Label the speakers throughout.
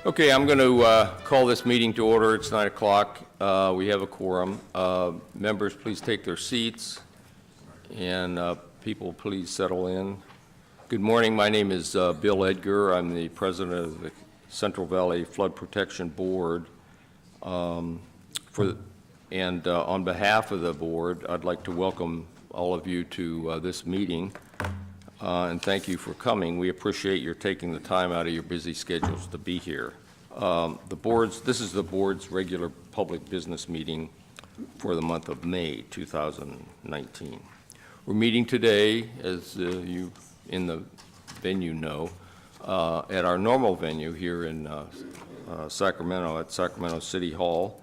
Speaker 1: Okay, I'm going to call this meeting to order. It's 9 o'clock. We have a quorum. Members, please take their seats, and people, please settle in. Good morning. My name is Bill Edgar. I'm the president of the Central Valley Flood Protection Board. On behalf of the board, I'd like to welcome all of you to this meeting. And thank you for coming. We appreciate your taking the time out of your busy schedules to be here. This is the board's regular public business meeting for the month of May 2019. We're meeting today, as you in the venue know, at our normal venue here in Sacramento, at Sacramento City Hall,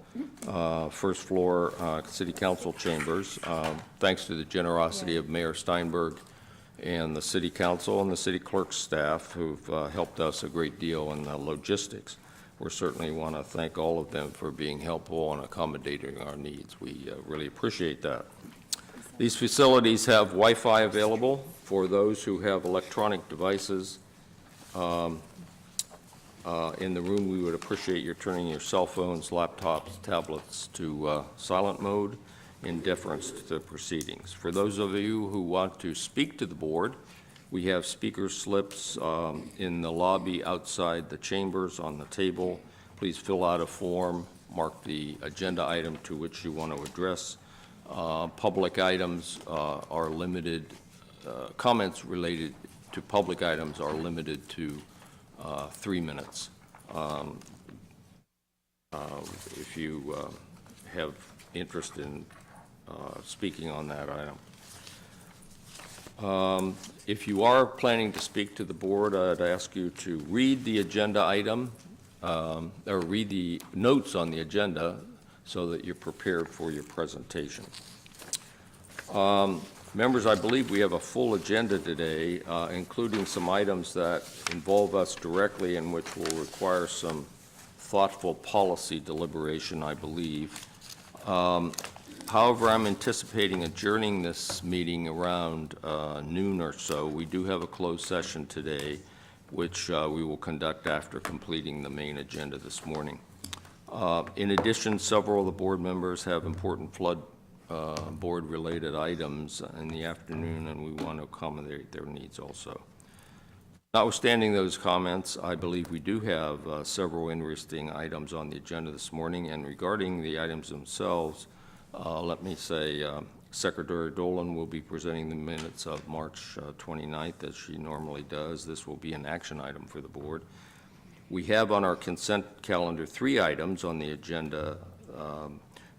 Speaker 1: first floor City Council chambers, thanks to the generosity of Mayor Steinberg and the City Council and the City Clerk's staff who've helped us a great deal in the logistics. We certainly want to thank all of them for being helpful and accommodating our needs. We really appreciate that. These facilities have Wi-Fi available for those who have electronic devices. In the room, we would appreciate your turning your cell phones, laptops, tablets to silent mode in deference to the proceedings. For those of you who want to speak to the board, we have speaker slips in the lobby outside the chambers on the table. Please fill out a form, mark the agenda item to which you want to address. Public items are limited, comments related to public items are limited to 3 minutes. If you have interest in speaking on that item. If you are planning to speak to the board, I'd ask you to read the agenda item or read the notes on the agenda so that you're prepared for your presentation. Members, I believe we have a full agenda today, including some items that involve us directly and which will require some thoughtful policy deliberation, I believe. However, I'm anticipating adjourning this meeting around noon or so. We do have a closed session today, which we will conduct after completing the main agenda this morning. In addition, several of the board members have important flood board-related items in the afternoon, and we want to accommodate their needs also. Notwithstanding those comments, I believe we do have several interesting items on the agenda this morning, and regarding the items themselves, let me say Secretary Dolan will be presenting the minutes of March 29th, as she normally does. This will be an action item for the board. We have on our consent calendar 3 items on the agenda.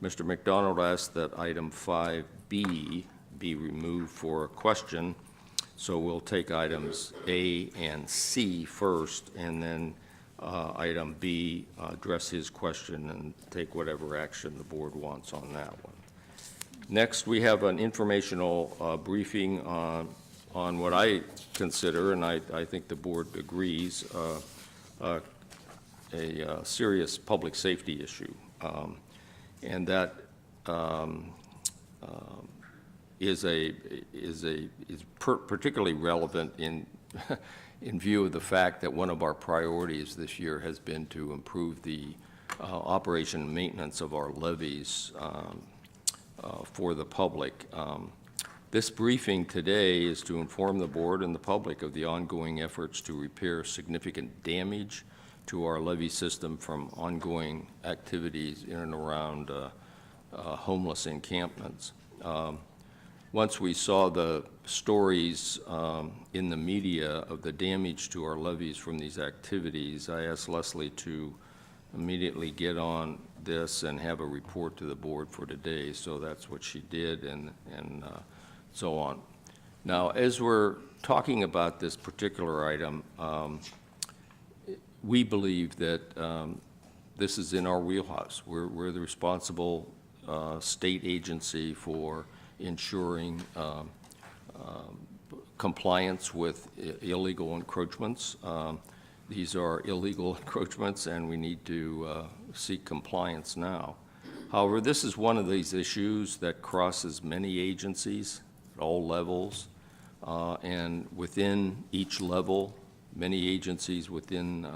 Speaker 1: Mr. McDonald asked that item 5B be removed for a question, so we'll take items A and C first, and then item B, address his question and take whatever action the board wants on that one. Next, we have an informational briefing on what I consider, and I think the board agrees, a serious public safety issue. And that is particularly relevant in in view of the fact that one of our priorities this year has been to improve the operation and maintenance of our levees for the public. This briefing today is to inform the board and the public of the ongoing efforts to repair significant damage to our levee system from ongoing activities in and around homeless encampments. Once we saw the stories in the media of the damage to our levees from these activities, I asked Leslie to immediately get on this and have a report to the board for today. So that's what she did, and so on. Now, as we're talking about this particular item, we believe that this is in our wheelhouse. We're the responsible state agency for ensuring compliance with illegal encroachments. These are illegal encroachments, and we need to seek compliance now. However, this is one of these issues that crosses many agencies at all levels, and within each level, many agencies within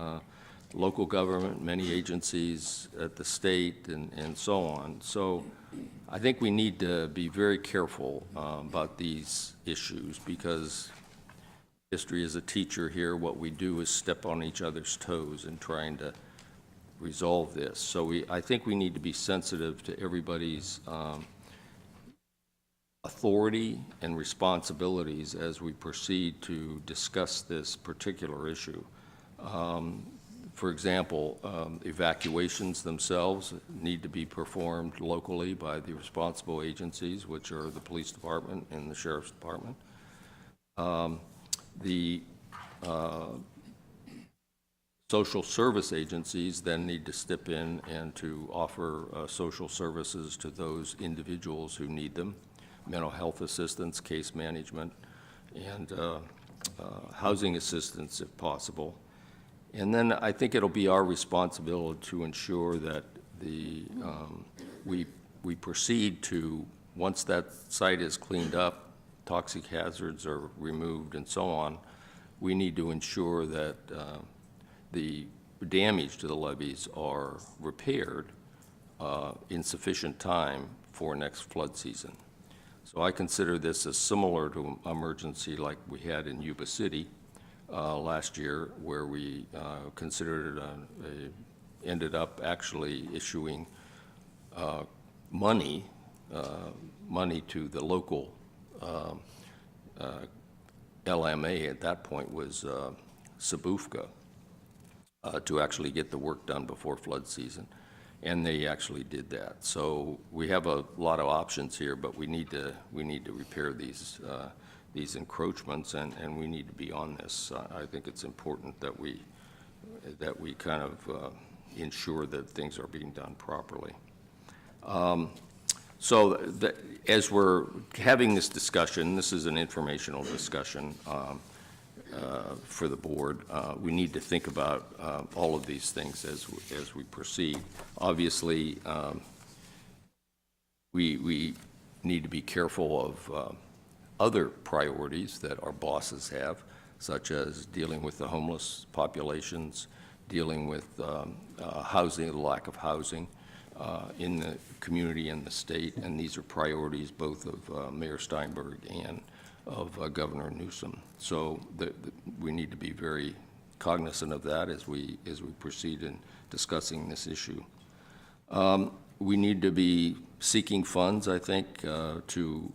Speaker 1: local government, many agencies at the state, and so on. So I think we need to be very careful about these issues, because history is a teacher here. What we do is step on each other's toes in trying to resolve this. So I think we need to be sensitive to everybody's authority and responsibilities as we proceed to discuss this particular issue. For example, evacuations themselves need to be performed locally by the responsible agencies, which are the police department and the sheriff's department. The social service agencies then need to step in and to offer social services to those individuals who need them, mental health assistance, case management, and housing assistance if possible. And then I think it'll be our responsibility to ensure that we proceed to, once that site is cleaned up, toxic hazards are removed and so on, we need to ensure that the damage to the levees are repaired in sufficient time for next flood season. So I consider this as similar to an emergency like we had in Yuba City last year, where we ended up actually issuing money to the local LMA at that point was Sabufka to actually get the work done before flood season, and they actually did that. So we have a lot of options here, but we need to repair these encroachments, and we need to be on this. I think it's important that we kind of ensure that things are being done properly. As we're having this discussion, this is an informational discussion for the board. We need to think about all of these things as we proceed. Obviously, we need to be careful of other priorities that our bosses have, such as dealing with the homeless populations, dealing with housing, the lack of housing in the community and the state, and these are priorities both of Mayor Steinberg and of Governor Newsom. So we need to be very cognizant of that as we proceed in discussing this issue. We need to be seeking funds, I think, to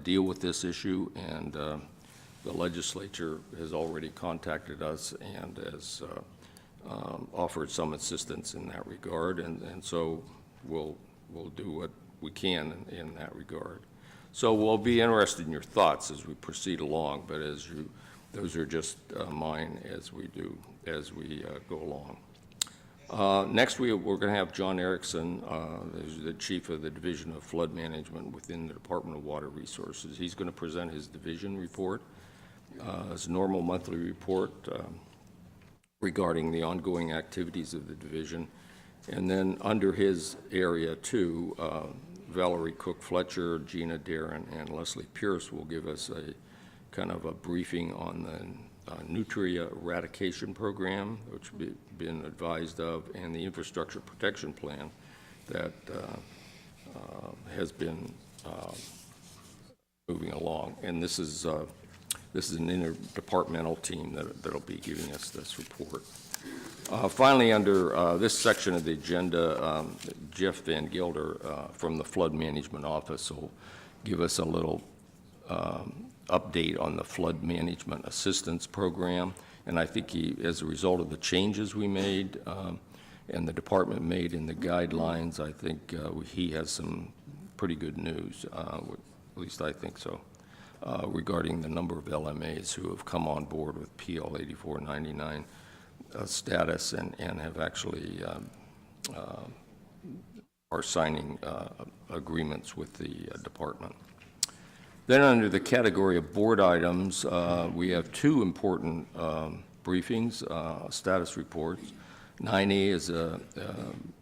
Speaker 1: deal with this issue, and the legislature has already contacted us and has offered some assistance in that regard, and so we'll do what we can in that regard. So we'll be interested in your thoughts as we proceed along, but those are just mine as we go along. Next, we're going to have John Erickson, who's the chief of the Division of Flood Management within the Department of Water Resources. He's going to present his division report, his normal monthly report regarding the ongoing activities of the division. And then under his area too, Valerie Cook-Fletcher, Gina Darren, and Leslie Pierce will give us a kind of a briefing on the nutria eradication program, which we've been advised of, and the infrastructure protection plan that has been moving along. And this is an interdepartmental team that'll be giving us this report. Finally, under this section of the agenda, Jeff Van Gilder from the Flood Management Office will give us a little update on the Flood Management Assistance Program. And I think as a result of the changes we made and the department made in the guidelines, I think he has some pretty good news, at least I think so, regarding the number of LMAs who have come on board with PL 8499 status and have actually are signing agreements with the department. Then under the category of board items, we have two important briefings, status reports. 9A is an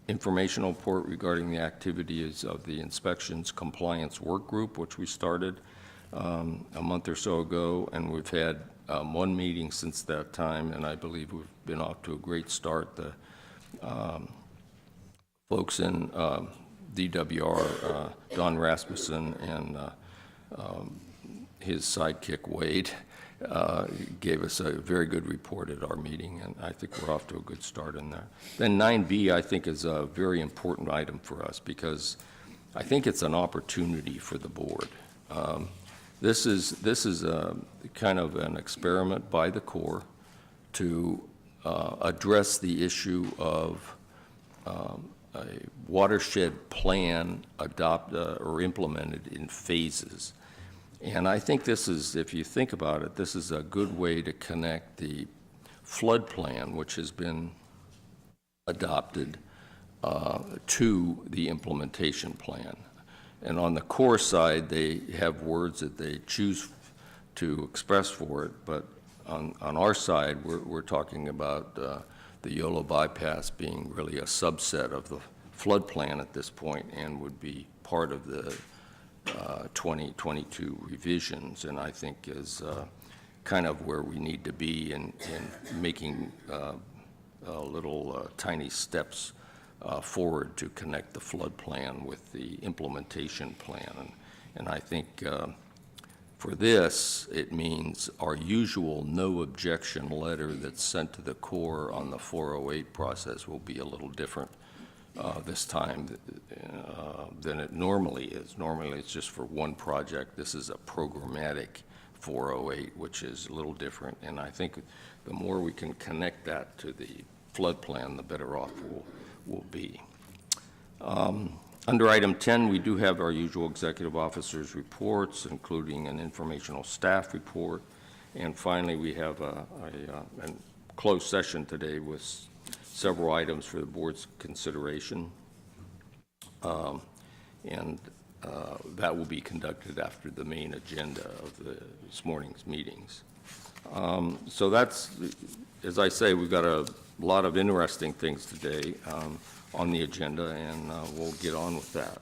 Speaker 1: informational report regarding the activities of the Inspections Compliance Work Group, which we started a month or so ago, and we've had one meeting since that time, and I believe we've been off to a great start. The folks in DWR, Don Rasmussen, and his sidekick, Wade, gave us a very good report at our meeting, and I think we're off to a good start in there. Then 9B, I think, is a very important item for us because I think it's an opportunity for the board. This is a kind of an experiment by the Corps to address the issue of a watershed plan or implemented in phases. And I think this is, if you think about it, this is a good way to connect the flood plan, which has been adopted, to the implementation plan. And on the Corps side, they have words that they choose to express for it, but on our side, we're talking about the YOLO bypass being really a subset of the flood plan at this point and would be part of the 2022 revisions, and I think is kind of where we need to be in making little tiny steps forward to connect the flood plan with the implementation plan. And I think for this, it means our usual no objection letter that's sent to the Corps on the 408 process will be a little different this time than it normally is. Normally, it's just for one project. This is a programmatic 408, which is a little different. And I think the more we can connect that to the flood plan, the better off we'll be. Under item 10, we do have our usual executive officers' reports, including an informational staff report. And finally, we have a closed session today with several items for the board's consideration. That will be conducted after the main agenda of this morning's meetings. So that's, as I say, we've got a lot of interesting things today on the agenda, and we'll get on with that.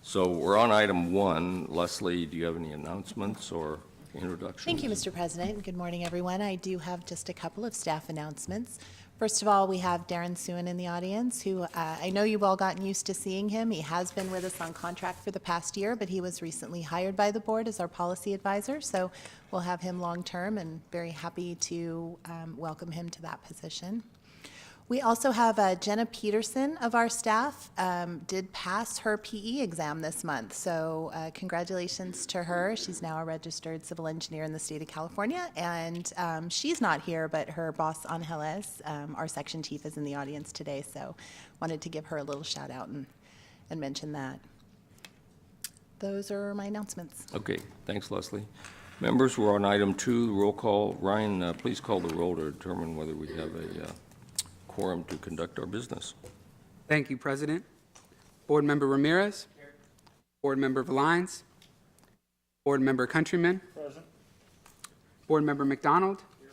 Speaker 1: So we're on item 1. Leslie, do you have any announcements or introductions?
Speaker 2: Thank you, Mr. President. Good morning, everyone. I do have just a couple of staff announcements. First of all, we have Darren Suin in the audience, who I know you've all gotten used to seeing him. He has been with us on contract for the past year, but he was recently hired by the board as our policy advisor, so we'll have him long-term and very happy to welcome him to that position. We also have Jenna Peterson of our staff did pass her PE exam this month, so congratulations to her. She's now a registered civil engineer in the state of California, and she's not here, but her boss, Angeles, our section chief, is in the audience today, so wanted to give her a little shout out and mention that. Those are my announcements.
Speaker 1: Okay, thanks, Leslie. Members, we're on item 2, the roll call. Ryan, please call the roll to determine whether we have a quorum to conduct our business.
Speaker 3: Thank you, President. Board Member Ramirez. Here. Board Member Valines. Board Member Countryman. Present. Board Member McDonald. Here.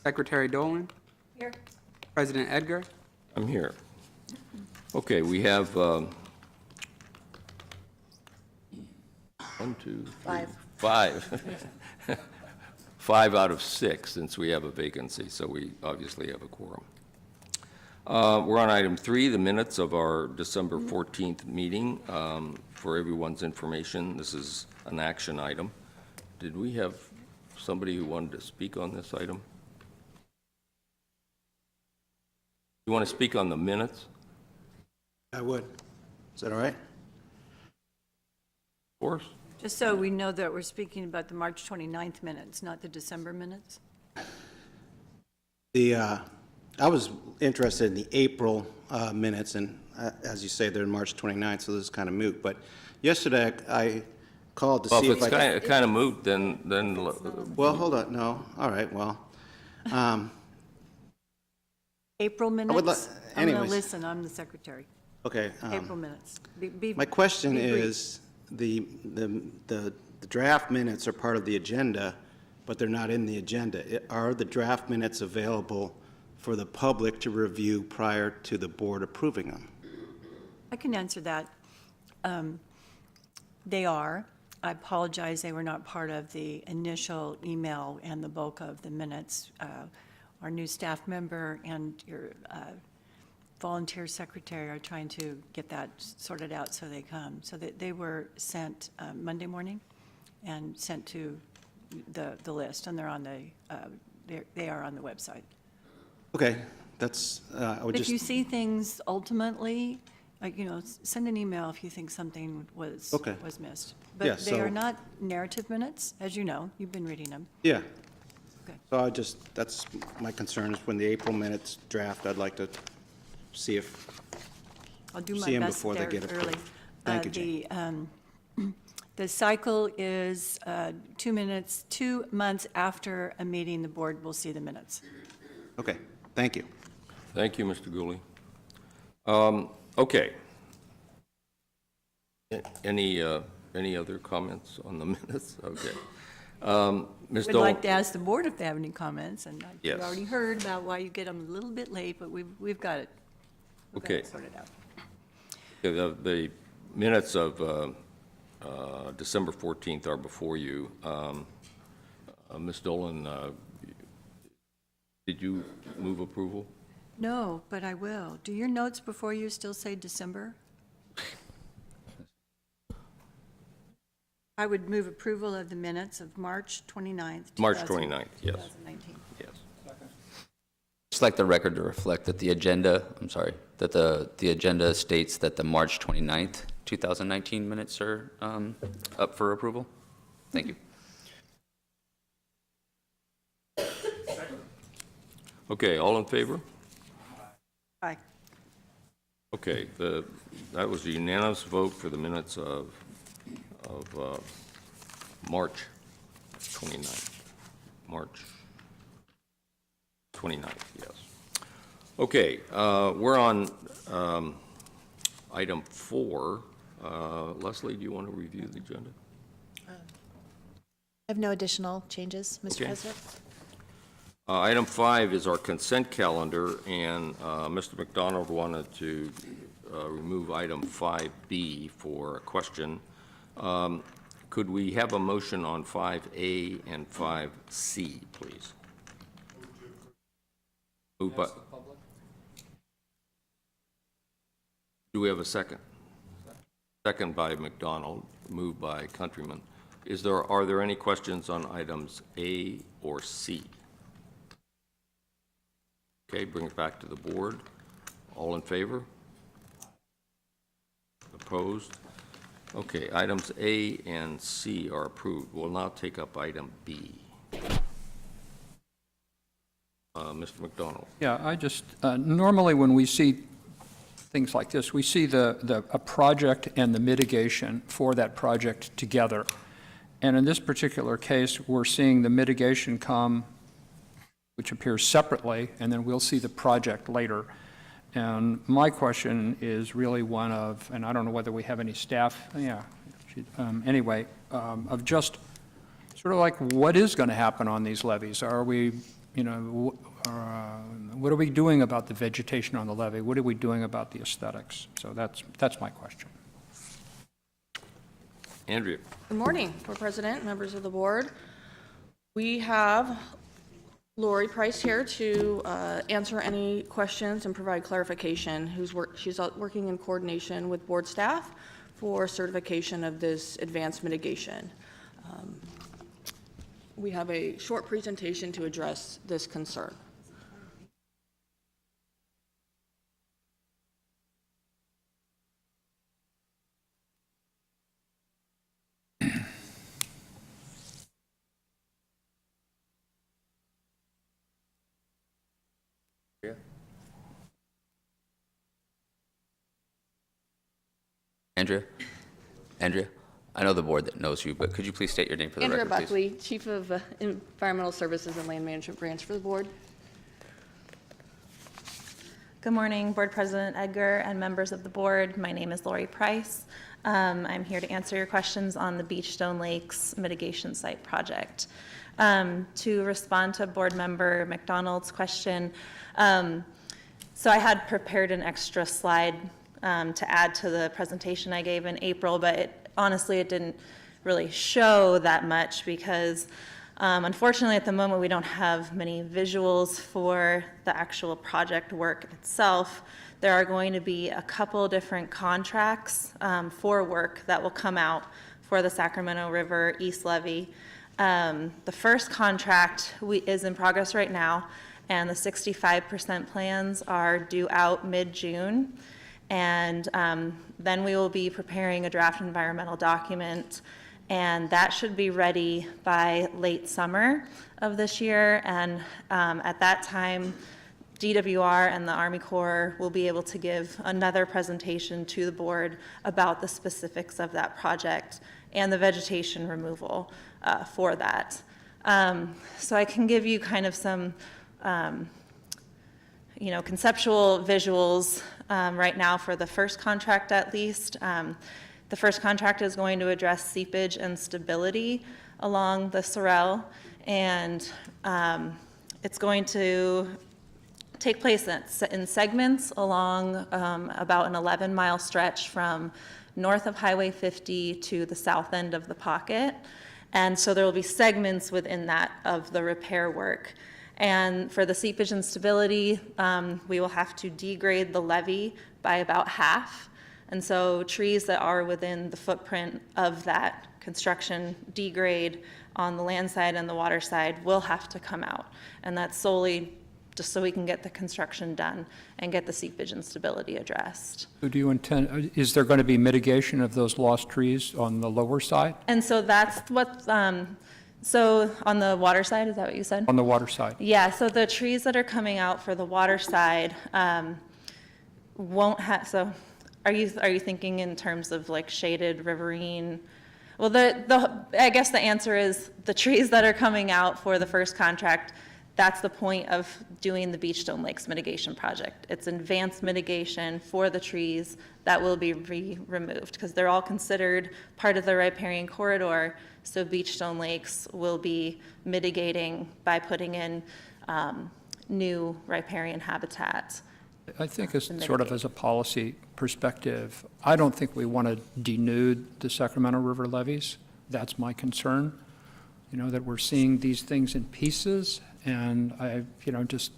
Speaker 3: Secretary Dolan.
Speaker 2: Here.
Speaker 3: President Edgar.
Speaker 1: I'm here. Okay, we have 1, 2, 3, 5. 5 out of 6, since we have a vacancy, so we obviously have a quorum. We're on item 3, the minutes of our December 14th meeting. For everyone's information, this is an action item. Did we have somebody who wanted to speak on this item? You want to speak on the minutes?
Speaker 4: I would. Is that all right?
Speaker 1: Of course.
Speaker 5: Just so we know that we're speaking about the March 29th minutes, not the December minutes.
Speaker 4: I was interested in the April minutes, and as you say, they're March 29th, so this is kind of moot. But yesterday, I called to see if I could...
Speaker 1: Well, if it's kind of moot, then...
Speaker 4: Well, hold on. No. All right. Well...
Speaker 5: April minutes? I'm going to
Speaker 4: anyways.
Speaker 5: listen. I'm the secretary.
Speaker 4: Okay.
Speaker 5: April minutes.
Speaker 4: My question is, the draft minutes are part of the agenda, but they're not in the agenda. Are the draft minutes available for the public to review prior to the board approving them?
Speaker 5: I can answer that. They are. I apologize, they were not part of the initial email and the bulk of the minutes. Our new staff member and your volunteer secretary are trying to get that sorted out so they come. So that they were sent Monday morning and sent to the list, and they're on they are on the website.
Speaker 4: Okay, that's, I would
Speaker 5: If you
Speaker 4: just,
Speaker 5: see things ultimately, like, send an email if you think something was
Speaker 4: Okay.
Speaker 5: missed.
Speaker 4: Yeah,
Speaker 5: But they are
Speaker 4: so-
Speaker 5: not narrative minutes, as you know. You've been reading them.
Speaker 4: yeah.
Speaker 5: Okay.
Speaker 4: So I just, that's my concern is when the April minutes draft, I'd like to see if,
Speaker 5: I'll do my
Speaker 4: See 'em
Speaker 5: best
Speaker 4: before they
Speaker 5: there
Speaker 4: get approved.
Speaker 5: early.
Speaker 4: Thank you, Jane.
Speaker 5: The cycle is 2 minutes, 2 months after a meeting, the board will see the minutes.
Speaker 4: okay, thank you.
Speaker 1: Thank you, Mr. Gooley. Okay. Any other comments on the minutes? Okay. Ms.
Speaker 5: We'd
Speaker 1: Dole,
Speaker 5: like to ask the board if they have any comments, and you
Speaker 1: Yes.
Speaker 5: already heard about why you get them a little bit late, but we've got it. We've got
Speaker 1: Okay.
Speaker 5: it sorted out.
Speaker 1: the minutes of December 14th are before you. Ms. Dolan, did you move approval?
Speaker 5: No, but I will. Do your notes before you still say December? I would move approval of the minutes of March 29th.
Speaker 1: March 29th, yes.
Speaker 5: 2019.
Speaker 1: Yes.
Speaker 6: Just like the record to reflect that the agenda, I'm sorry, that the agenda states that the March 29th, 2019 minutes are up for approval. Thank you.
Speaker 1: Okay, all in favor?
Speaker 5: Aye.
Speaker 1: Okay, that was a unanimous vote for the minutes of March 29th. March 29th, yes. Okay, we're on item 4. Leslie, do you want to review the agenda?
Speaker 2: I have no additional changes, Mr.
Speaker 1: Okay.
Speaker 2: President.
Speaker 1: Item 5 is our consent calendar, and Mr. McDonald wanted to remove item 5B for a question. Could we have a motion on 5A and 5C, please? Moved by- Do we have a second? Second by McDonald, moved by Countryman. Are there any questions on items A or C? Okay, bring it back to the board. All in favor? Opposed? Okay, items A and C are approved. We'll now take up item B. Mr. McDonald.
Speaker 7: Yeah, I just, normally when we see things like this, we see a project and the mitigation for that project together. And in this particular case, we're seeing the mitigation come, which appears separately, and then we'll see the project later. And my question is really one of, and I don't know whether we have any staff, anyway, of just sort of like, what is going to happen on these levees? Are we, what are we doing about the vegetation on the levee? What are we doing about the aesthetics? So that's my question.
Speaker 1: Andrea.
Speaker 8: Good morning, Board President, members of the board. We have Lori Price here to answer any questions and provide clarification. She's working in coordination with board staff for certification of this advanced mitigation. We have a short presentation to address this concern.
Speaker 6: Andrea, I know the board that knows you, but could you please state your name for the
Speaker 8: Andrea
Speaker 6: record, please?
Speaker 8: Buckley, Chief of Environmental Services and Land Management Branch for the board.
Speaker 9: Good morning, Board President Edgar and members of the board. My name is Lori Price. I'm here to answer your questions on the Beachstone Lakes Mitigation Site Project. To respond to Board Member McDonald's question, so I had prepared an extra slide to add to the presentation I gave in April, but honestly, it didn't really show that much because unfortunately, at the moment, we don't have many visuals for the actual project work itself. There are going to be a couple different contracts for work that will come out for the Sacramento River East Levee. The first contract is in progress right now, and the 65% plans are due out mid-June. And then we will be preparing a draft environmental document, and that should be ready by late summer of this year. And at that time, DWR and the Army Corps will be able to give another presentation to the board about the specifics of that project and the vegetation removal for that. So I can give you kind of some, conceptual visuals right now for the first contract at least. The first contract is going to address seepage and stability along the Sorrel, and it's going to take place in segments along about an 11-mile stretch from north of Highway 50 to the south end of the pocket. And so there will be segments within that of the repair work. And for the seepage and stability, we will have to degrade the levee by about half. And so trees that are within the footprint of that construction degrade on the land side and the water side will have to come out. And that's solely just so we can get the construction done and get the seepage and stability addressed.
Speaker 7: So do you intend, is there going to be mitigation of those lost trees on the lower side?
Speaker 9: And so that's what, so on the water side, is that what you said?
Speaker 7: On the water side?
Speaker 9: Yeah, so the trees that are coming out for the water side won't have, so are you thinking in terms of like shaded riverine? Well, I guess the answer is the trees that are coming out for the first contract, that's the point of doing the Beachstone Lakes mitigation project. It's advanced mitigation for the trees that will be removed because they're all considered part of the riparian corridor. So Beachstone Lakes will be mitigating by putting in new riparian habitat.
Speaker 7: I think as sort of as a policy perspective, I don't think we want to denude the Sacramento River levees. That's my concern, that we're seeing these things in pieces. And I, just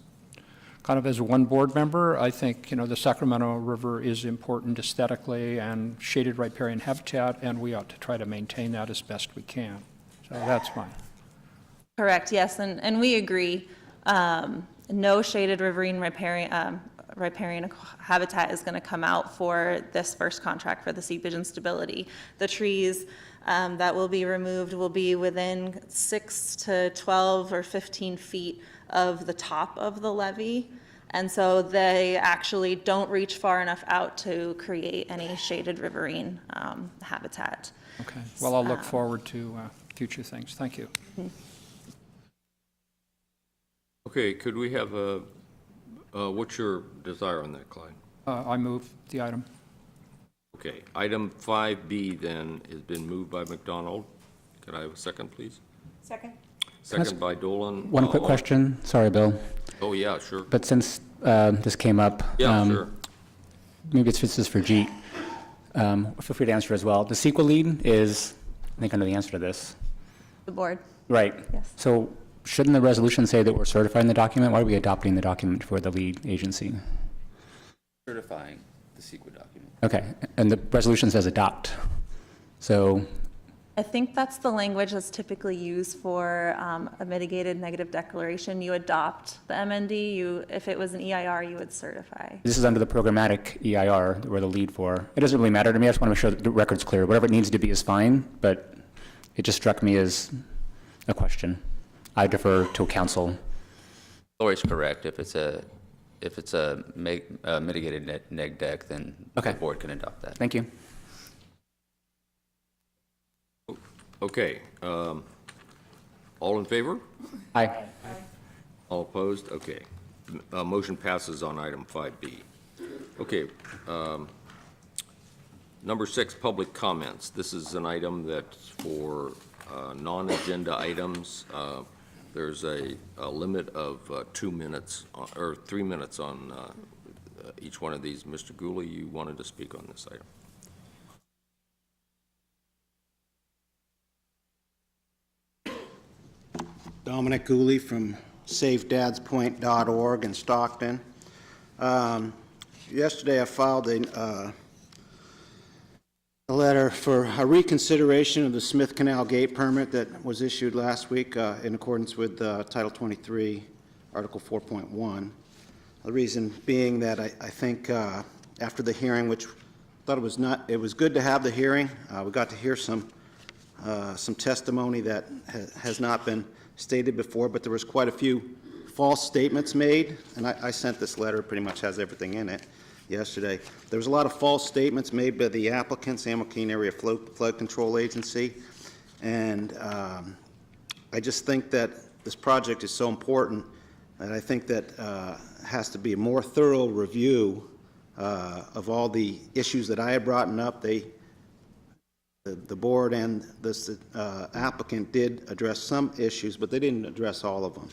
Speaker 7: kind of as one board member, I think, the Sacramento River is important aesthetically and shaded riparian habitat, and we ought to try to maintain that as best we can. So that's mine.
Speaker 9: Correct, yes, and we agree. No shaded riverine riparian habitat is going to come out for this first contract for the seepage and stability. The trees that will be removed will be within 6 to 12 or 15 feet of the top of the levee. And so they actually don't reach far enough out to create any shaded riverine habitat.
Speaker 7: Okay, well, I'll look forward to future things. Thank you.
Speaker 1: Okay, could we have what's your desire on that, Clyde?
Speaker 7: I move the item.
Speaker 1: Okay, item 5B then has been moved by McDonald. Could I have a second, please?
Speaker 5: Second.
Speaker 1: Second by Dolan.
Speaker 10: One quick question. Sorry, Bill.
Speaker 1: Oh, yeah, sure.
Speaker 10: But since this came up,
Speaker 1: Yeah, sure.
Speaker 10: maybe this is for Jeet. Feel free to answer as well. The CEQA lead is, I think I know the answer to this.
Speaker 9: The board.
Speaker 10: Right.
Speaker 9: Yes.
Speaker 10: So shouldn't the resolution say that we're certifying the document? Why are we adopting the document for the lead agency?
Speaker 6: Certifying the CEQA document.
Speaker 10: Okay, and the resolution says adopt. So,
Speaker 9: I think that's the language that's typically used for a mitigated negative declaration. You adopt the MND. If it was an EIR, you would certify.
Speaker 10: this is under the programmatic EIR that we're the lead for. It doesn't really matter to me. I just want to make sure that the record's clear. Whatever it needs to be is fine, but it just struck me as a question. I defer to council.
Speaker 6: Lori's correct. If it's a mitigated neg deck, then
Speaker 10: Okay.
Speaker 6: the board can adopt that.
Speaker 10: Thank you.
Speaker 1: Okay, all in favor?
Speaker 10: Aye.
Speaker 1: All opposed? Okay. Motion passes on item 5B. Okay, number 6, public comments. This is an item that's for non-agenda items. There's a limit of 2 minutes, or 3 minutes on each one of these. Mr. Gooley, you wanted to speak on this item.
Speaker 4: Dominic Gooley from SaveDadsPoint.org in Stockton. Yesterday I filed a letter for a reconsideration of the Smith Canal Gate permit that was issued last week in accordance with Title 23, Article 4.1. The reason being that I think after the hearing, which I thought it was good to have the hearing. We got to hear some testimony that has not been stated before, but there was quite a few false statements made, and I sent this letter, pretty much has everything in it, yesterday. There was a lot of false statements made by the applicant, San Joaquin Area Flood Control Agency, and I just think that this project is so important that I think that has to be a more thorough review of all the issues that I have brought up. The board and the applicant did address some issues, but they didn't address all of them.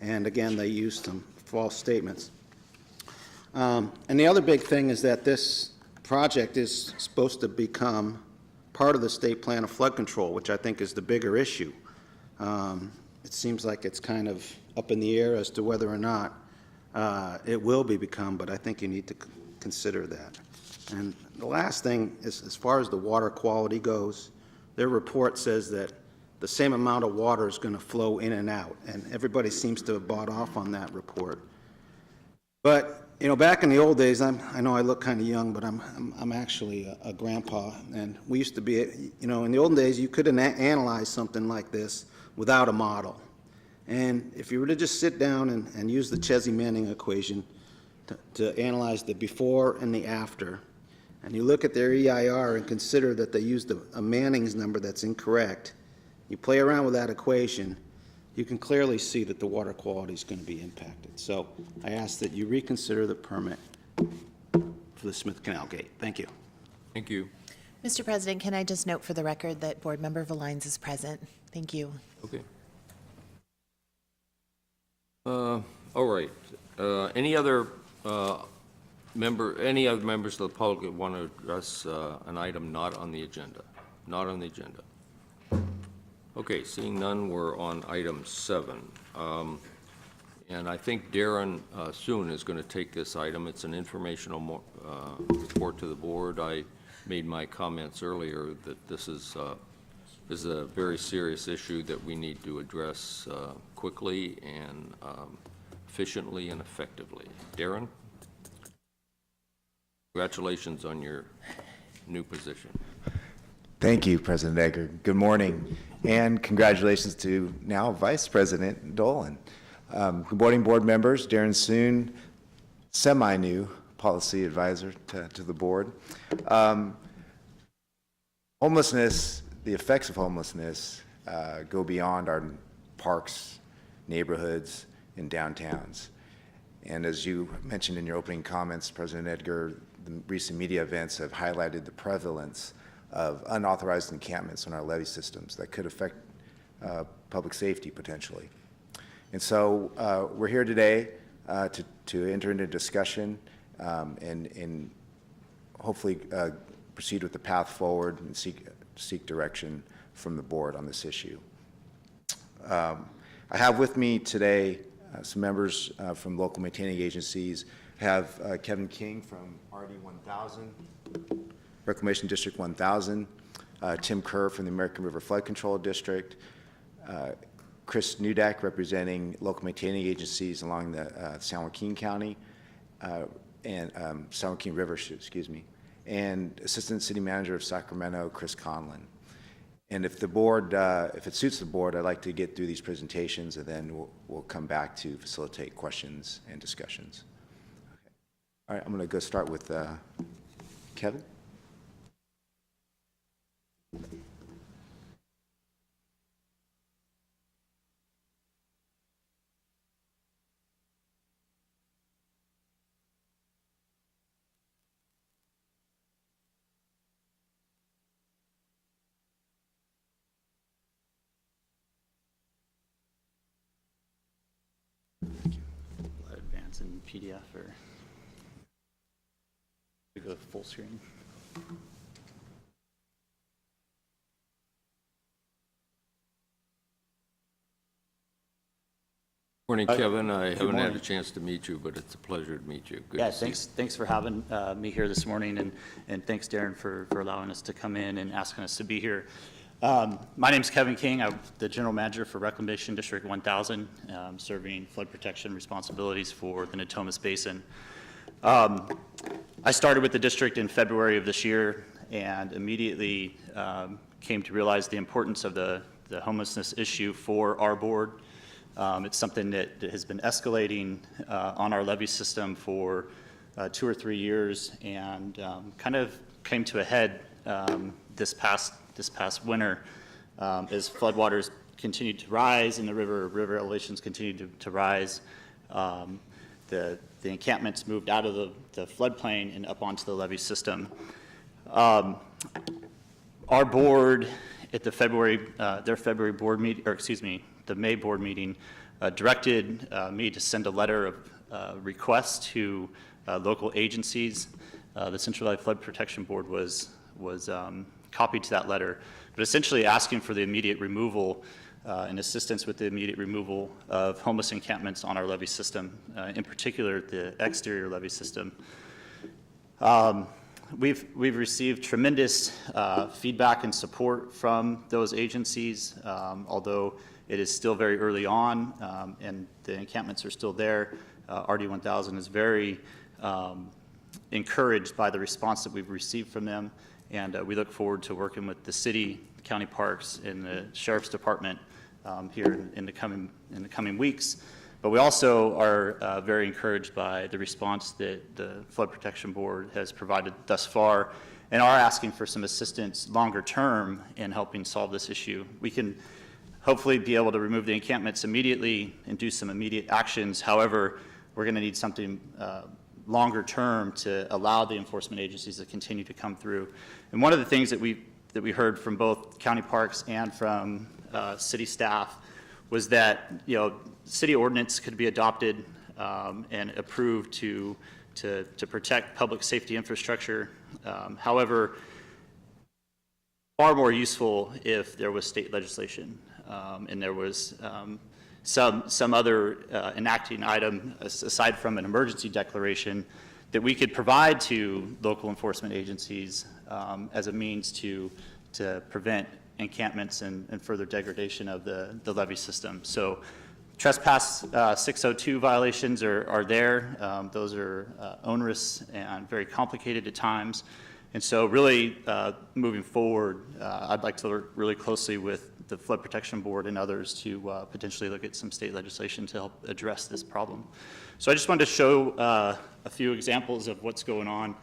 Speaker 4: And again, they used some false statements. And the other big thing is that this project is supposed to become part of the state plan of flood control, which I think is the bigger issue. It seems like it's kind of up in the air as to whether or not it will become, but I think you need to consider that. And the last thing is, as far as the water quality goes, their report says that the same amount of water is going to flow in and out, and everybody seems to have bought off on that report. But you know, back in the old days, I know I look kind of young, but I'm actually a grandpa, and we used to be, you know, in the olden days, you couldn't analyze something like this without a model. And if you were to just sit down and use the Chesney-Manning equation to analyze the before and the after, and you look at their EIR and consider that they used a Manning's number that's incorrect, you play around with that equation, you can clearly see that the water quality is going to be impacted. So I ask that you reconsider the permit for the Smith Canal Gate. Thank you.
Speaker 1: Thank you.
Speaker 2: Mr. President, can I just note for the record that Board Member Valines is present? Thank you.
Speaker 1: Okay. All right. Any other members of the public that want to address an item not on the agenda? Not on the agenda. Okay, seeing none, we're on item 7. And I think Darren Soon is going to take this item. It's an informational report to the board. I made my comments earlier that this is a very serious issue that we need to address quickly and efficiently and effectively. Darren? Congratulations on your new position.
Speaker 11: Thank you, President Edgar. Good morning, and congratulations to now Vice President Dolan. Good morning, board members. Darren Soon, semi-new policy advisor to the board. Homelessness, the effects of homelessness go beyond our parks, neighborhoods, and downtowns. And as you mentioned in your opening comments, President Edgar, the recent media events have highlighted the prevalence of unauthorized encampments on our levee systems that could affect public safety potentially. And so we're here today to enter into discussion and hopefully proceed with the path forward and seek direction from the board on this issue. I have with me today some members from local maintaining agencies. I have Kevin King from RD 1000, Reclamation District 1000, Tim Kerr from the American River Flood Control District, Chris Nudak representing local maintaining agencies along the San Joaquin County, and San Joaquin River, excuse me, and Assistant City Manager of Sacramento, Chris Conlon. And if the board, if it suits the board, I'd like to get through these presentations, and then we'll come back to facilitate questions and discussions. Okay. All right, I'm going to go start with Kevin.
Speaker 12: Advance in PDF or to go full screen.
Speaker 1: Morning, Kevin. I
Speaker 12: good
Speaker 1: haven't had a
Speaker 12: morning.
Speaker 1: chance to meet you, but it's a pleasure to meet you. Good
Speaker 12: Yeah,
Speaker 1: to see you.
Speaker 12: thanks for having me here this morning, and thanks, Darren, for allowing us to come in and asking us to be here. My name's Kevin King. I'm the General Manager for Reclamation District 1000, serving flood protection responsibilities for the Natomas Basin. I started with the district in February of this year and immediately came to realize the importance of the homelessness issue for our board. It's something that has been escalating on our levee system for 2 or 3 years, and kind of came to a head this past winter as floodwaters continued to rise and the river elevations continued to rise. The encampments moved out of the floodplain and up onto the levee system. Our board at the their February board meeting, or excuse me, the May board meeting, directed me to send a letter of request to local agencies. The Central Valley Flood Protection Board was copied to that letter, but essentially asking for the immediate removal and assistance with the immediate removal of homeless encampments on our levee system, in particular the exterior levee system. We've received tremendous feedback and support from those agencies, although it is still very early on and the encampments are still there. RD 1000 is very encouraged by the response that we've received from them, and we look forward to working with the city, county parks, and the sheriff's department here in the coming weeks. But we also are very encouraged by the response that the Flood Protection Board has provided thus far, and are asking for some assistance longer term in helping solve this issue. We can hopefully be able to remove the encampments immediately and do some immediate actions. However, we're going to need something longer term to allow the enforcement agencies to continue to come through. And one of the things that we heard from both county parks and from city staff was that, you know, city ordinance could be adopted and approved to protect public safety infrastructure. However, far more useful if there was state legislation and there was some other enacting item aside from an emergency declaration that we could provide to local enforcement agencies as a means to prevent encampments and further degradation of the levee system. So trespass 602 violations are there. Those are onerous and very complicated at times. And so really moving forward, I'd like to work really closely with the Flood Protection Board and others to potentially look at some state legislation to help address this problem. So I just wanted to show a few examples of what's going on.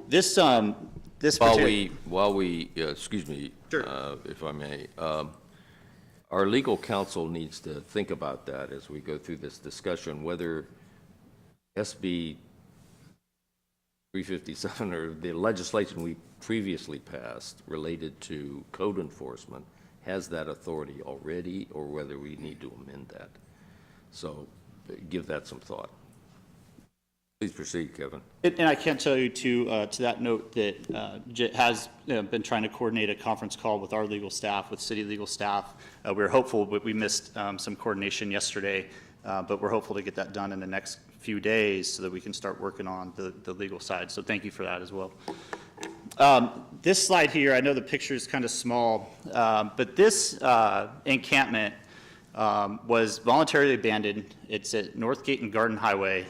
Speaker 12: This
Speaker 1: While we excuse me,
Speaker 12: Sure.
Speaker 1: if I may, our legal counsel needs to think about that as we go through this discussion, whether SB 357 or the legislation we previously passed related to code enforcement has that authority already, or whether we need to amend that. So give that some thought. Please proceed, Kevin.
Speaker 12: And I can tell you to that note that JIT has been trying to coordinate a conference call with our legal staff, with city legal staff. We're hopeful, but we missed some coordination yesterday, but we're hopeful to get that done in the next few days so that we can start working on the legal side. So thank you for that as well. This slide here, I know the picture is kind of small, but this encampment was voluntarily abandoned. It's at Northgate and Garden Highway.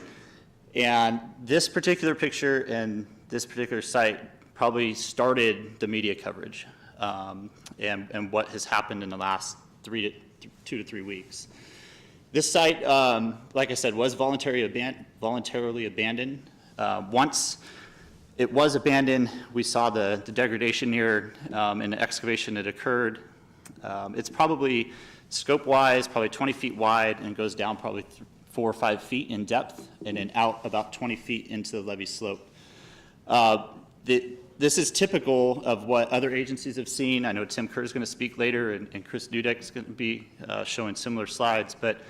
Speaker 12: And this particular picture and this particular site probably started the media coverage and what has happened in the last 2 to 3 weeks. This site, like I said, was voluntarily abandoned. Once it was abandoned, we saw the degradation here and the excavation that occurred. It's probably, scope-wise, probably 20 feet wide and goes down probably 4 or 5 feet in depth and then out about 20 feet into the levee slope. This is typical of what other agencies have seen. I know Tim Kerr is going to speak later, and Chris Dudek is going to be showing similar slides, but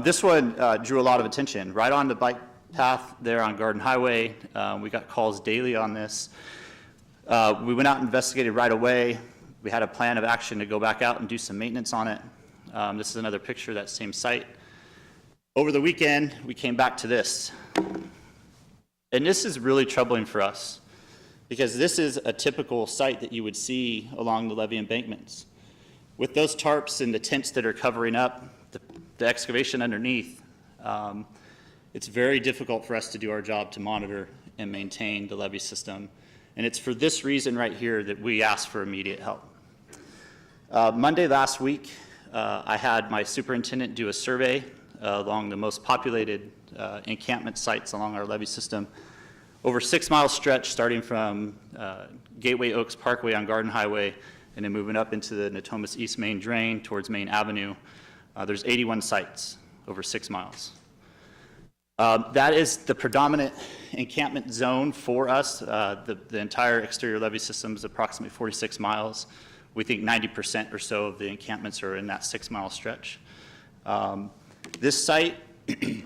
Speaker 12: this one drew a lot of attention. Right on the bike path there on Garden Highway, we got calls daily on this. We went out and investigated right away. We had a plan of action to go back out and do some maintenance on it. This is another picture of that same site. Over the weekend, we came back to this. And this is really troubling for us because this is a typical site that you would see along the levee embankments. With those tarps and the tents that are covering up the excavation underneath, it's very difficult for us to do our job to monitor and maintain the levee system. And it's for this reason right here that we ask for immediate help. Monday last week, I had my superintendent do a survey along the most populated encampment sites along our levee system. Over a 6-mile stretch starting from Gateway Oaks Parkway on Garden Highway and then moving up into the Natomas East Main Drain towards Main Avenue. There's 81 sites over 6 miles. That is the predominant encampment zone for us. The entire exterior levee system is approximately 46 miles. We think 90% or so of the encampments are in that 6-mile stretch. This site, we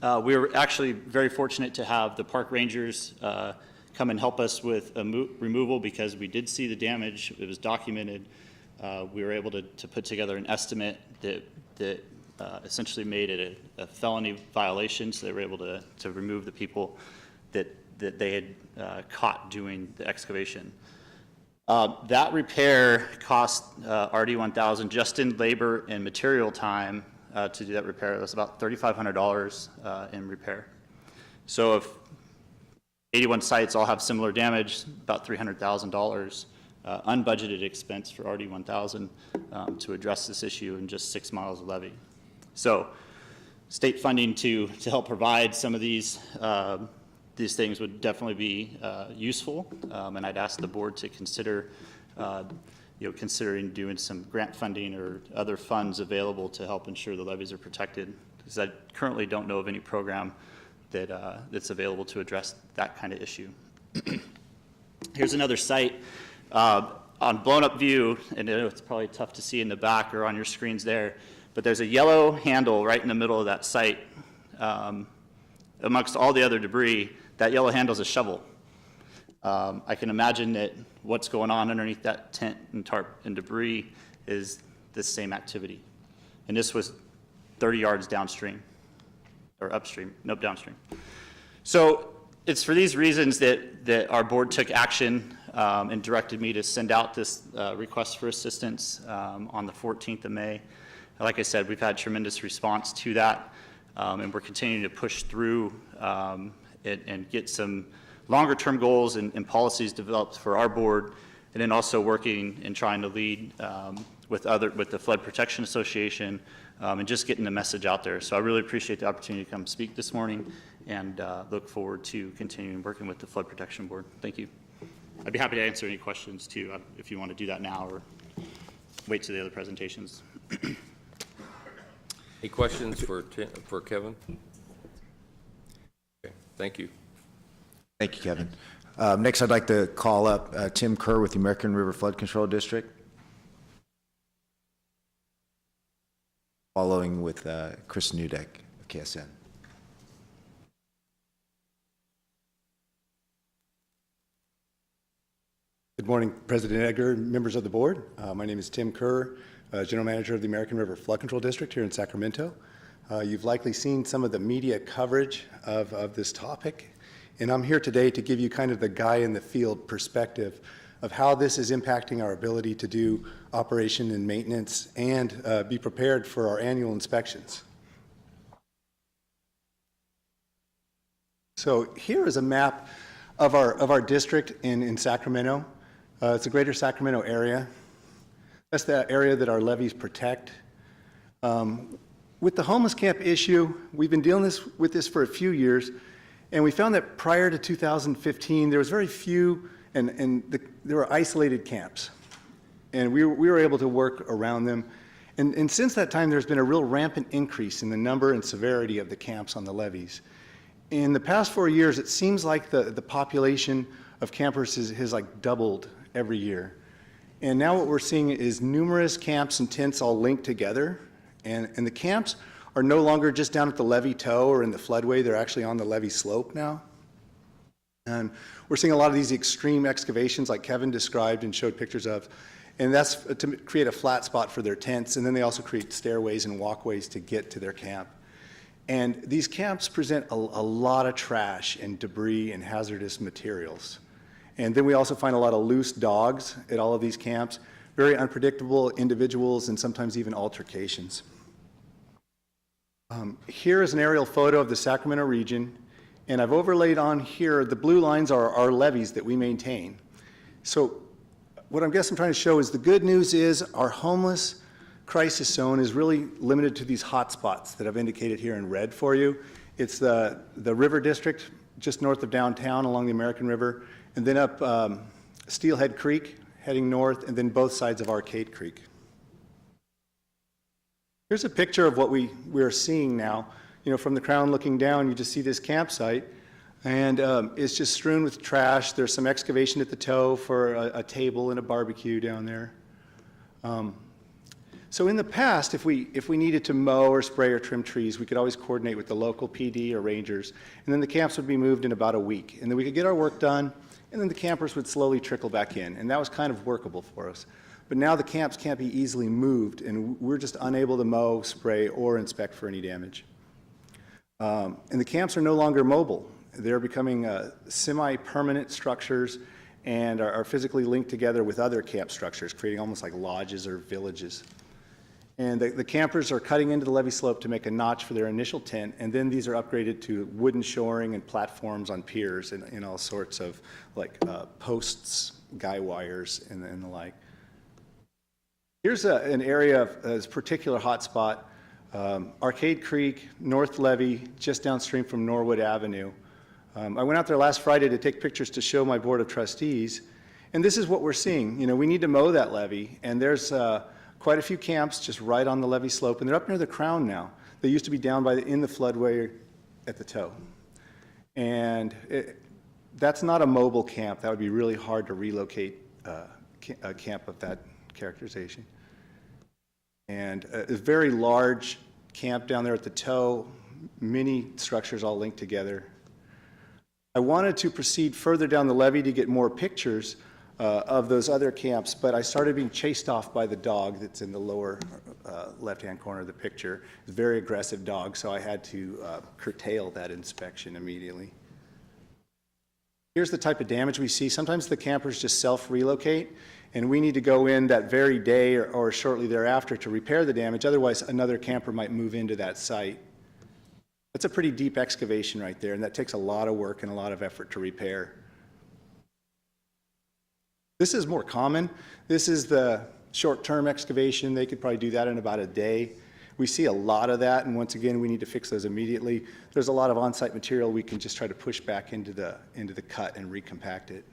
Speaker 12: were actually very fortunate to have the park rangers come and help us with removal because we did see the damage. It was documented. We were able to put together an estimate that essentially made it a felony violation, so they were able to remove the people that they had caught doing the excavation. That repair cost RD1000 just in labor and material time to do that repair. It was about $3,500 in repair. So if 81 sites all have similar damage, about $300,000 unbudgeted expense for RD1000 to address this issue in just 6 miles of levee. So state funding to help provide some of these things would definitely be useful, and I'd ask the board to consider considering doing some grant funding or other funds available to help ensure the levees are protected, because I currently don't know of any program that's available to address that kind of issue. Here's another site on blown-up view, and I know it's probably tough to see in the back or on your screens there, but there's a yellow handle right in the middle of that site. Amongst all the other debris, that yellow handle is a shovel. I can imagine that what's going on underneath that tent and tarp and debris is the same activity. And this was 30 yards downstream, or upstream, nope, downstream. So it's for these reasons that our board took action and directed me to send out this request for assistance on the 14th of May. Like I said, we've had tremendous response to that, and we're continuing to push through and get some longer-term goals and policies developed for our board, and then also working and trying to lead with the Flood Protection Association and just getting the message out there. So I really appreciate the opportunity to come speak this morning, and look forward to continuing working with the Flood Protection Board. Thank you. I'd be happy to answer any questions too, if you want to do that now or wait to the other presentations.
Speaker 1: Any questions for Kevin? Okay, thank you.
Speaker 11: Thank you, Kevin. Next, I'd like to call up Tim Kerr with the American River Flood Control District, following with Chris Nudek of KSN.
Speaker 13: Good morning, President Edgar and members of the board. My name is Tim Kerr, General Manager of the American River Flood Control District here in Sacramento. You've likely seen some of the media coverage of this topic, and I'm here today to give you kind of the guy in the field perspective of how this is impacting our ability to do operation and maintenance and be prepared for our annual inspections. So here is a map of our district in Sacramento. It's the greater Sacramento area. That's the area that our levees protect. With the homeless camp issue, we've been dealing with this for a few years, and we found that prior to 2015, there was very few, and there were isolated camps, and we were able to work around them. And since that time, there's been a real rampant increase in the number and severity of the camps on the levees. In the past 4 years, it seems like the population of campers has like doubled every year. And now what we're seeing is numerous camps and tents all linked together. And the camps are no longer just down at the levee toe or in the floodway. They're actually on the levee slope now. And we're seeing a lot of these extreme excavations like Kevin described and showed pictures of. And that's to create a flat spot for their tents. And then they also create stairways and walkways to get to their camp. And these camps present a lot of trash and debris and hazardous materials. And then we also find a lot of loose dogs at all of these camps, very unpredictable individuals and sometimes even altercations. Here is an aerial photo of the Sacramento region, and I've overlaid on here, the blue lines are our levees that we maintain. So what I guess I'm trying to show is the good news is our homeless crisis zone is really limited to these hot spots that I've indicated here in red for you. It's the river district just north of downtown along the American River, and then up Steelhead Creek heading north, and then both sides of Arcade Creek. Here's a picture of what we're seeing now. You know, from the crown looking down, you just see this campsite, and it's just strewn with trash. There's some excavation at the toe for a table and a barbecue down there. So in the past, if we needed to mow or spray or trim trees, we could always coordinate with the local PD or rangers, and then the camps would be moved in about a week. And then we could get our work done, and then the campers would slowly trickle back in, and that was kind of workable for us. But now the camps can't be easily moved, and we're just unable to mow, spray, or inspect for any damage. And the camps are no longer mobile. They're becoming semi-permanent structures and are physically linked together with other camp structures, creating almost like lodges or villages. And the campers are cutting into the levee slope to make a notch for their initial tent, and then these are upgraded to wooden shoring and platforms on piers and all sorts of like posts, guy wires, and the like. Here's an area of a particular hotspot, Arcade Creek, North Levee, just downstream from Norwood Avenue. I went out there last Friday to take pictures to show my Board of Trustees, and this is what we're seeing. You know, we need to mow that levee, and there's quite a few camps just right on the levee slope, and they're up near the crown now. They used to be down in the floodway at the toe. And that's not a mobile camp. That would be really hard to relocate a camp of that characterization. And a very large camp down there at the toe, many structures all linked together. I wanted to proceed further down the levee to get more pictures of those other camps, but I started being chased off by the dog that's in the lower left-hand corner of the picture. It's a very aggressive dog, so I had to curtail that inspection immediately. Here's the type of damage we see. Sometimes the campers just self-relocate, and we need to go in that very day or shortly thereafter to repair the damage. Otherwise, another camper might move into that site. That's a pretty deep excavation right there, and that takes a lot of work and a lot of effort to repair. This is more common. This is the short-term excavation. They could probably do that in about a day. We see a lot of that, and once again, we need to fix those immediately. There's a lot of on-site material we can just try to push back into the cut and recompact it.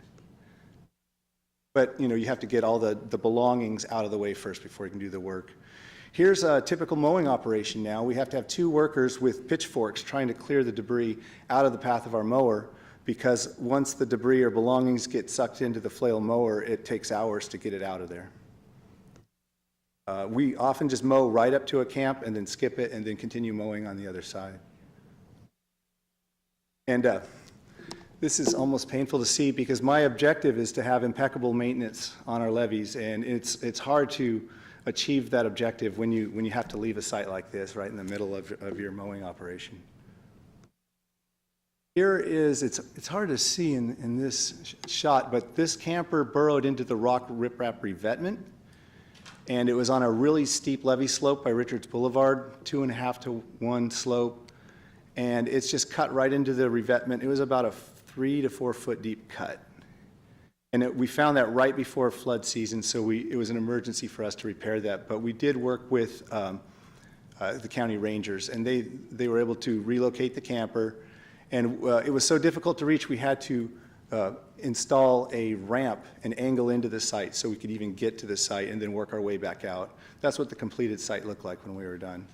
Speaker 13: But you know, you have to get all the belongings out of the way first before you can do the work. Here's a typical mowing operation now. We have to have 2 workers with pitchforks trying to clear the debris out of the path of our mower, because once the debris or belongings get sucked into the flail mower, it takes hours to get it out of there. We often just mow right up to a camp and then skip it and then continue mowing on the other side. And this is almost painful to see, because my objective is to have impeccable maintenance on our levees, and it's hard to achieve that objective when you have to leave a site like this right in the middle of your mowing operation. Here is, it's hard to see in this shot, but this camper burrowed into the rock riprap revetment, and it was on a really steep levee slope by Richards Boulevard, 2.5 to 1 slope, and it's just cut right into the revetment. It was about a 3 to 4 foot deep cut. And we found that right before flood season, so it was an emergency for us to repair that. But we did work with the county rangers, and they were able to relocate the camper. And it was so difficult to reach, we had to install a ramp and angle into the site so we could even get to the site and then work our way back out. That's what the completed site looked like when we were done.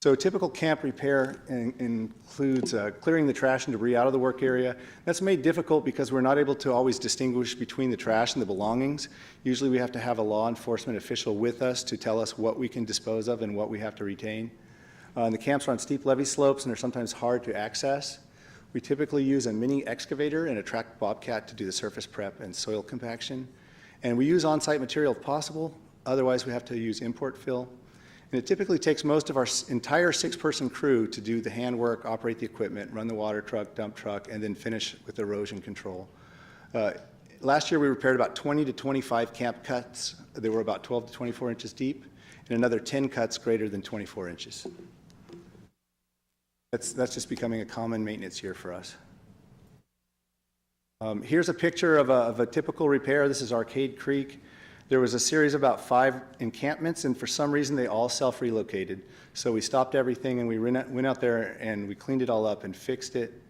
Speaker 13: So typical camp repair includes clearing the trash and debris out of the work area. That's made difficult because we're not able to always distinguish between the trash and the belongings. Usually we have to have a law enforcement official with us to tell us what we can dispose of and what we have to retain. The camps are on steep levee slopes and are sometimes hard to access. We typically use a mini excavator and a tracked bobcat to do the surface prep and soil compaction. And we use on-site material if possible. Otherwise, we have to use import fill. And it typically takes most of our entire 6-person crew to do the handwork, operate the equipment, run the water truck, dump truck, and then finish with erosion control. Last year, we repaired about 20 to 25 camp cuts. They were about 12 to 24 inches deep, and another 10 cuts greater than 24 inches. That's just becoming a common maintenance year for us. Here's a picture of a typical repair. This is Arcade Creek. There was a series of about 5 encampments, and for some reason, they all self-relocated. So we stopped everything, and we went out there, and we cleaned it all up and fixed it.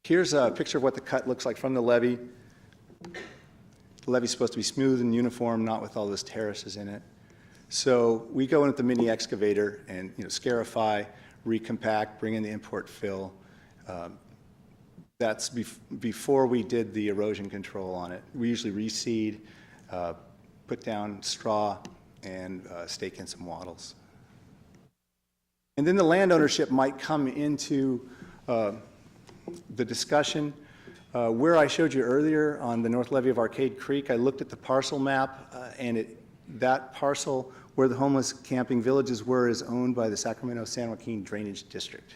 Speaker 13: Here's a picture of what the cut looks like from the levee. The levee's supposed to be smooth and uniform, not with all those terraces in it. So we go in with the mini excavator and scarify, recompact, bring in the import fill. That's before we did the erosion control on it. We usually reseed, put down straw, and stake in some wattles. And then the land ownership might come into the discussion. Where I showed you earlier on the north levee of Arcade Creek, I looked at the parcel map, and that parcel where the homeless camping villages were is owned by the Sacramento-San Joaquin Drainage District.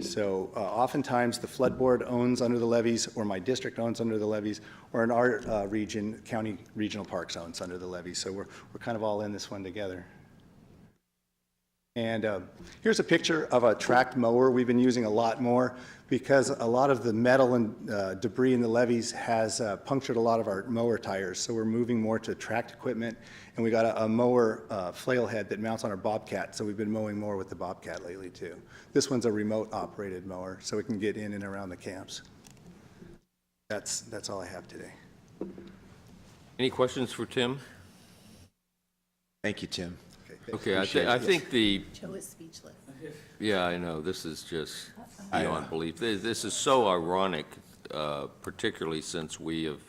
Speaker 13: So oftentimes the flood board owns under the levees, or my district owns under the levees, or in our region, county regional parks owns under the levees. So we're kind of all in this one together. And here's a picture of a tracked mower we've been using a lot more because a lot of the metal and debris in the levees has punctured a lot of our mower tires. So we're moving more to tracked equipment, and we got a mower flail head that mounts on our Bobcat. So we've been mowing more with the Bobcat lately too. This one's a remote operated mower, so we can get in and around the camps. That's all I have today.
Speaker 1: Any questions for Tim?
Speaker 11: Thank you, Tim.
Speaker 1: Okay, I think the,
Speaker 2: Joe is speechless.
Speaker 1: yeah, I know, this is just beyond belief. This is so ironic, particularly since we have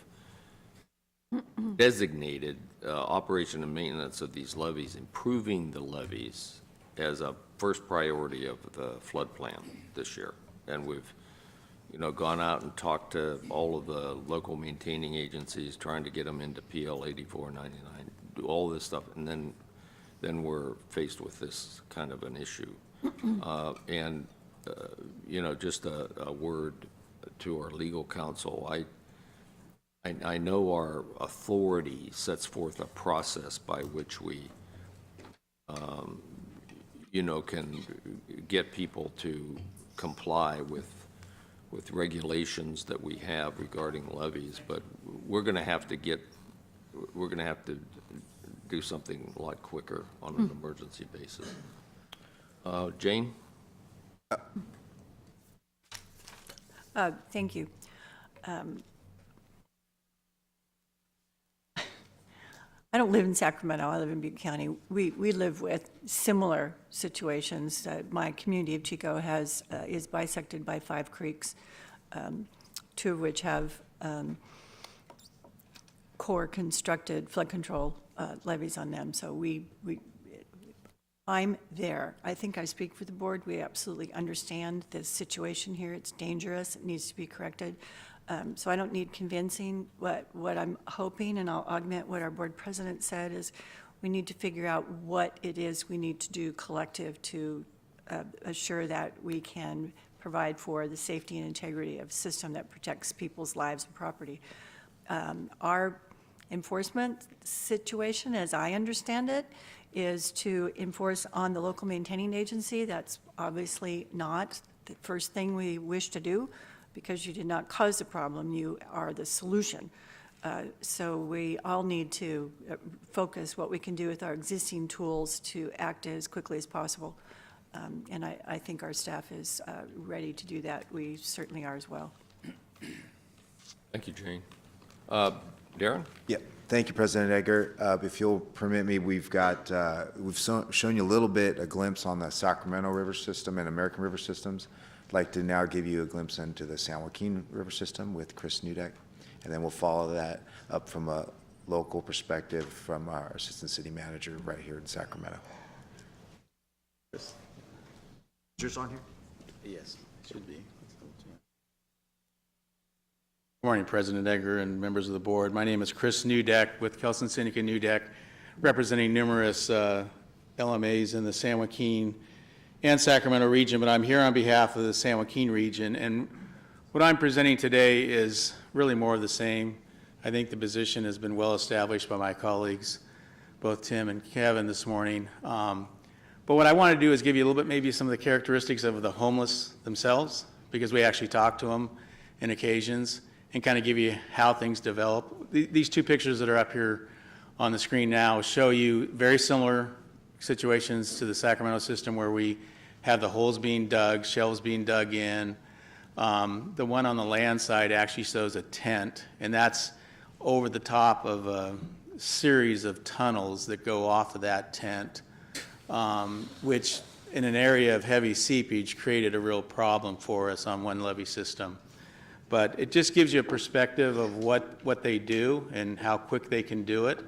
Speaker 1: designated operation and maintenance of these levees, improving the levees as a first priority of the flood plan this year. And we've, gone out and talked to all of the local maintaining agencies, trying to get them into PL 8499, do all this stuff, and then we're faced with this kind of an issue. Just a word to our legal counsel. I know our authority sets forth a process by which we, can get people to comply with regulations that we have regarding levies, but we're going to have to do something a lot quicker on an emergency basis. Jane?
Speaker 5: Thank you. I don't live in Sacramento. I live in Butte County. We live with similar situations. My community of Chico is bisected by 5 creeks, 2 of which have core constructed flood control levees on them. So I'm there. I think I speak for the board. We absolutely understand the situation here. It's dangerous. It needs to be corrected. So I don't need convincing. What I'm hoping, and I'll augment what our board president said, is we need to figure out what it is we need to do collective to assure that we can provide for the safety and integrity of a system that protects people's lives and property. Our enforcement situation, as I understand it, is to enforce on the local maintaining agency. That's obviously not the first thing we wish to do, because you did not cause the problem, you are the solution. So we all need to focus what we can do with our existing tools to act as quickly as possible. And I think our staff is ready to do that. We certainly are as well.
Speaker 1: Thank you, Jane. Darren?
Speaker 11: Yeah, thank you, President Edgar. If you'll permit me, we've shown you a little bit, a glimpse on the Sacramento River System and American River Systems. I'd like to now give you a glimpse into the San Joaquin River System with Chris Nudek, and then we'll follow that up from a local perspective from our Assistant City Manager right here in Sacramento.
Speaker 4: Is yours on here? Yes, it should be.
Speaker 14: Good morning, President Edgar and members of the board. My name is Chris Nudek with Kelson Seneca Nudek, representing numerous LMAs in the San Joaquin and Sacramento region, but I'm here on behalf of the San Joaquin region. And what I'm presenting today is really more of the same. I think the position has been well established by my colleagues, both Tim and Kevin this morning. But what I want to do is give you a little bit, maybe some of the characteristics of the homeless themselves, because we actually talk to them in occasions, and kind of give you how things develop. These two pictures that are up here on the screen now show you very similar situations to the Sacramento system, where we have the holes being dug, shelves being dug in. The one on the land side actually shows a tent, and that's over the top of a series of tunnels that go off of that tent, which in an area of heavy seepage created a real problem for us on one levee system. But it just gives you a perspective of what they do and how quick they can do it.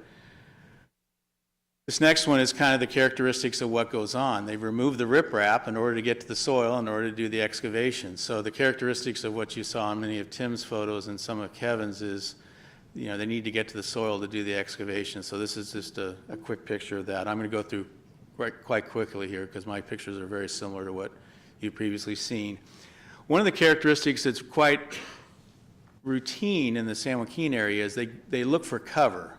Speaker 14: This next one is kind of the characteristics of what goes on. They remove the riprap in order to get to the soil, in order to do the excavation. So the characteristics of what you saw in many of Tim's photos and some of Kevin's is, you know, they need to get to the soil to do the excavation. So this is just a quick picture of that. I'm going to go through quite quickly here because my pictures are very similar to what you've previously seen. One of the characteristics that's quite routine in the San Joaquin area is they look for cover.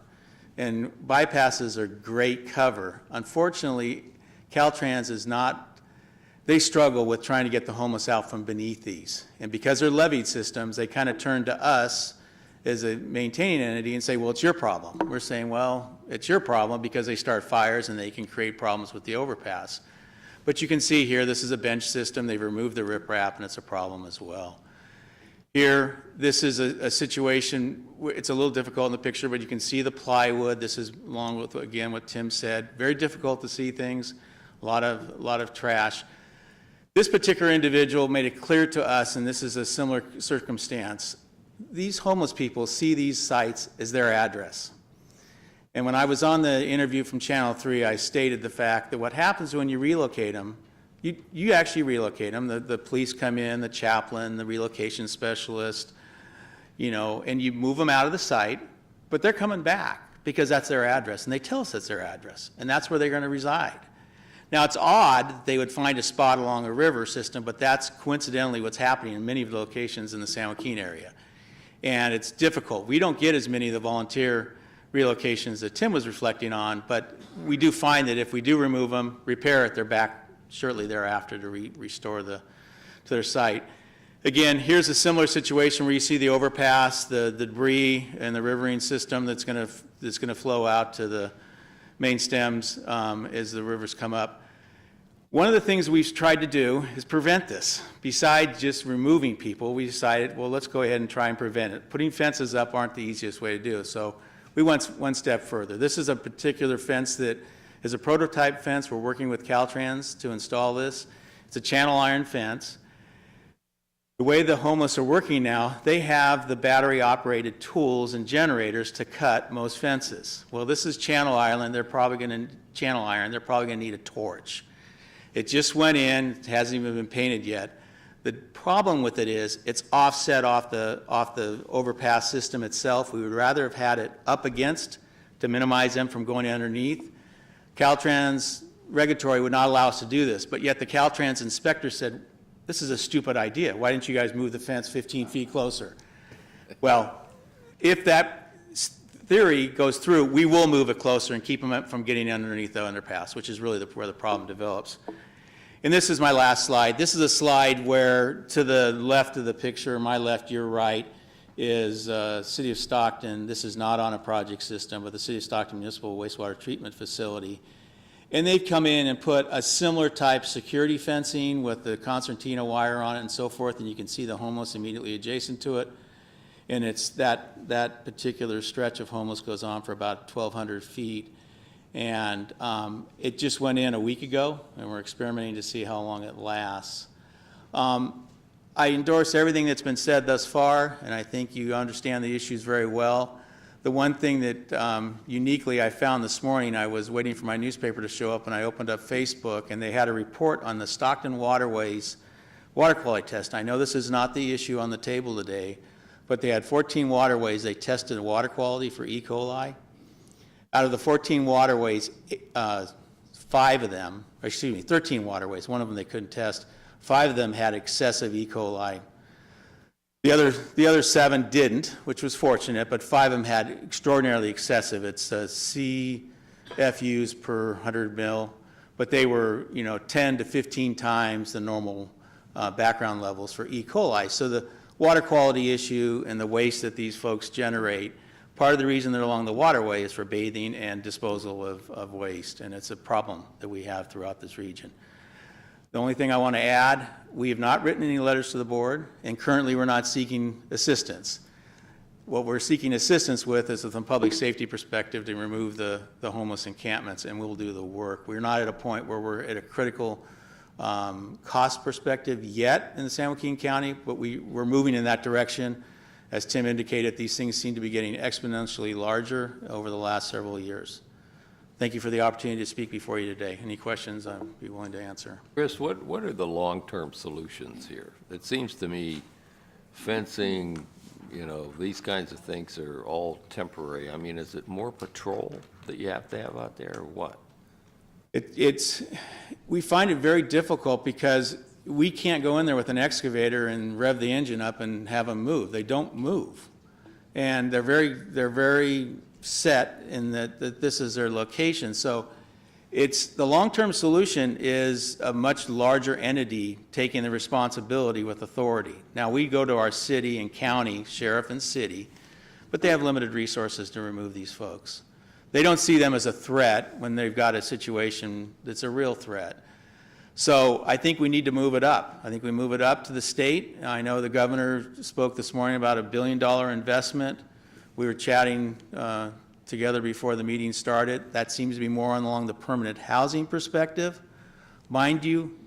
Speaker 14: And bypasses are great cover. Unfortunately, Caltrans is not, they struggle with trying to get the homeless out from beneath these. And because they're levied systems, they kind of turn to us as a maintaining entity and say, well, it's your problem. We're saying, well, it's your problem because they start fires and they can create problems with the overpass. But you can see here, this is a bench system. They've removed the riprap, and it's a problem as well. Here, this is a situation, it's a little difficult in the picture, but you can see the plywood. This is along with, again, what Tim said. Very difficult to see things, a lot of trash. This particular individual made it clear to us, and this is a similar circumstance, these homeless people see these sites as their address. And when I was on the interview from Channel 3, I stated the fact that what happens when you relocate them, you actually relocate them. The police come in, the chaplain, the relocation specialist, you know, and you move them out of the site, but they're coming back because that's their address, and they tell us that's their address, and that's where they're going to reside. Now, it's odd that they would find a spot along a river system, but that's coincidentally what's happening in many of the locations in the San Joaquin area. And it's difficult. We don't get as many of the volunteer relocations that Tim was reflecting on, but we do find that if we do remove them, repair it, they're back shortly thereafter to restore to their site. Again, here's a similar situation where you see the overpass, the debris, and the riverine system that's going to flow out to the main stems as the rivers come up. One of the things we've tried to do is prevent this. Besides just removing people, we decided, well, let's go ahead and try and prevent it. Putting fences up aren't the easiest way to do it, so we went one step further. This is a particular fence that is a prototype fence. We're working with Caltrans to install this. It's a channel iron fence. The way the homeless are working now, they have the battery-operated tools and generators to cut most fences. Well, this is channel iron. They're probably going to need a torch. It just went in. It hasn't even been painted yet. The problem with it is it's offset off the overpass system itself. We would rather have had it up against to minimize them from going underneath. Caltrans regulatory would not allow us to do this, but yet the Caltrans inspector said, this is a stupid idea. Why didn't you guys move the fence 15 feet closer? Well, if that theory goes through, we will move it closer and keep them from getting underneath the underpass, which is really where the problem develops. And this is my last slide. This is a slide where to the left of the picture, my left, your right, is City of Stockton. This is not on a project system, but the City of Stockton Municipal Wastewater Treatment Facility. And they've come in and put a similar type security fencing with the concertina wire on it and so forth, and you can see the homeless immediately adjacent to it. And it's that particular stretch of homeless goes on for about 1,200 feet. And it just went in a week ago, and we're experimenting to see how long it lasts. I endorse everything that's been said thus far, and I think you understand the issues very well. The one thing that uniquely I found this morning, I was waiting for my newspaper to show up, and I opened up Facebook, and they had a report on the Stockton Waterways water quality test. I know this is not the issue on the table today, but they had 14 waterways. They tested water quality for E. coli. Out of the 14 waterways, 5 of them, or excuse me, 13 waterways, one of them they couldn't test, 5 of them had excessive E. coli. The other 7 didn't, which was fortunate, but 5 of them had extraordinarily excessive. It's CVFUs per 100 mil, but they were, 10 to 15 times the normal background levels for E. coli. So the water quality issue and the waste that these folks generate, part of the reason they're along the waterway is for bathing and disposal of waste, and it's a problem that we have throughout this region. The only thing I want to add, we have not written any letters to the board, and currently we're not seeking assistance. What we're seeking assistance with is from a public safety perspective to remove the homeless encampments, and we'll do the work. We're not at a point where we're at a critical cost perspective yet in the San Joaquin County, but we're moving in that direction. As Tim indicated, these things seem to be getting exponentially larger over the last several years. Thank you for the opportunity to speak before you today. Any questions, I'd be willing to answer.
Speaker 1: Chris, what are the long-term solutions here? It seems to me fencing, these kinds of things are all temporary. I mean, is it more patrol that you have to have out there, or what?
Speaker 14: We find it very difficult because we can't go in there with an excavator and rev the engine up and have them move. They don't move. And they're very set in that this is their location. So the long-term solution is a much larger entity taking the responsibility with authority. Now, we go to our city and county, sheriff and city, but they have limited resources to remove these folks. They don't see them as a threat when they've got a situation that's a real threat. So I think we need to move it up. I think we move it up to the state. I know the governor spoke this morning about a $1 billion investment. We were chatting together before the meeting started. That seems to be more along the permanent housing perspective. Mind you,